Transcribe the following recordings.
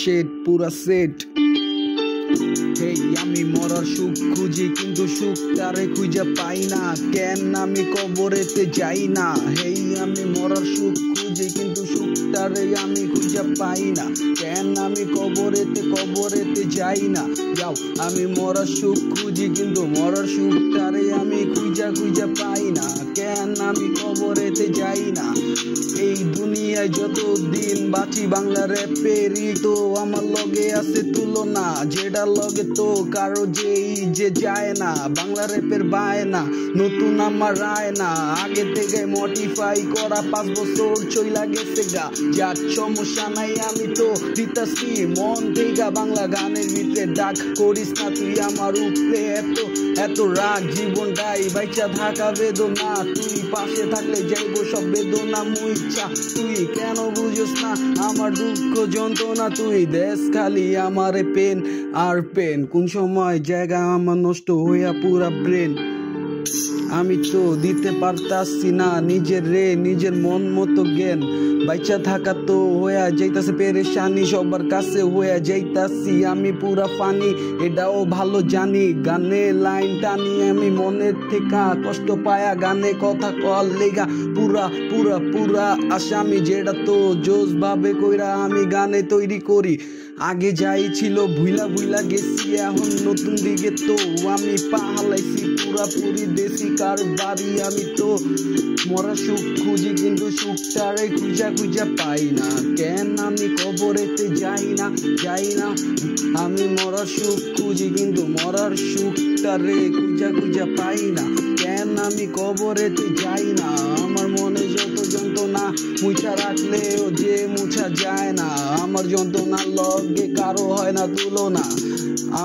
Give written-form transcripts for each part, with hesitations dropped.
Shade পুরা set. হেই আমি মরার সুখ খুঁজি কিন্তু সুখ তারে খুঁজে পাই না, কেন আমি কবরেতে যাই না। হেই আমি মরার সুখ খুঁজি কিন্তু সুখ তারে আমি খুঁজে পাই না, কেন আমি কবরেতে যাই না। যাও আমি মরার সুখ খুঁজি কিন্তু মরার সুখ তারে আমি খুঁজে পাই না, কেন আমি কবরেতে যাই না। এই দুনিয়ায় যত দিন বাঁচি বাংলা র্যাপেরই তো আমার লগে আছে তুলনা, যেটা লগে তো কারো যে যায় না। বাংলা র্যাপের বায়না নতুন আমার রায় না, আগে থেকে মডিফাই করা 5 বছর চইলা গেছে গা। যার সমস্যা নাই আমি তো দিতাছি মন থেকে বাংলা গানের ভিতরে ডাক, করিস না তুই আমার উপরে এত রাগ। জীবনটাই বাইচা থাকা বেদনা, তুই পাশে থাকলে যাইবো সব বেদনা মুইচ্ছা। তুই কেন বুঝোস না আমার দুঃখ যন্ত্রণা, তুই দেশ খালি আমার পেন আর পেন। কোন সময় জায়গা আমার নষ্ট হইয়া পুরা ব্রেন, আমি তো দিতে পারতাছি না নিজের মন মতো জ্ঞান। বাইচা থাকা তো হইয়া যাইতাছে পেরেশানি, সবার কাছে হইয়া যাইতাছি আমি পুরা ফানি, এটাও ভালো জানি। গানে লাইন টানি আমি মনের থেকে, কষ্ট পায়া গানে কথা কল লেগা পুরা আসামি, যেটা তো জোস ভাবে কইরা আমি গানে তৈরি করি। আগে যাই ছিল ভুইলা গেছি, এখন নতুন দিকে তো আমি পা হালাইছি পুরাপুরি দেশি কারবারি। আমি তো মরা সুখ খুঁজি কিন্তু সুখটারে খুঁজা পাই না, কেন আমি কবরেতে যাই না। আমি মরার সুখ খুঁজি কিন্তু মরার সুখটারে খুঁজা পাই না, কেন আমি কবরেতে যাই না। আমার মনে যত যন্ত্রণা মুছা রাখলেও যে মুছা যায় না, আমার যন্ত্রণার লগে কারো হয় না তুলনা।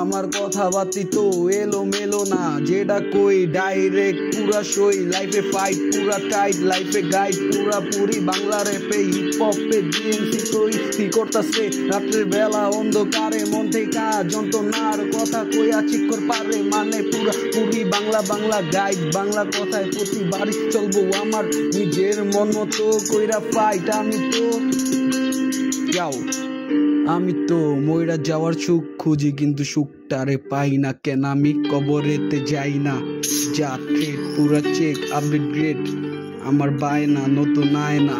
আমার কথাবার্তি তো এলো মেলো না, যেটা কই ডাইরেক্ট পুরা সই। লাইফে ফাইট পুরা টাইট, লাইফে গাইড পুরা পুরি। বাংলা র্যাপে হিপ হপে ডিএমসি তৈরি করতাছে রাত্রের বেলা অন্ধকারে, মন থেকে যন্ত্রণার কথা কইয়া চিকর পারে মানে পুরা পুরি। বাংলা গাইড বাংলা কথায় প্রতিবারই চলবো আমার নিজের মন মতো কইরা ফাইট। আমি তো মইরা যাওয়ার সুখ খুঁজি কিন্তু সুখটারে পাই না, কেন আমি কবরেতে যাই না। যা ট্রেড পুরা চেক আপডেট গ্রেড, আমার বায়না নতুন আয়না।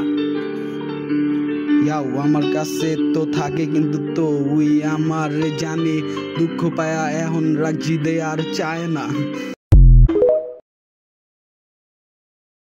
আমার কাছে তো থাকে কিন্তু তো উই আমার জানি, দুঃখ পায়া এখন রাখছি দে আর চায় না।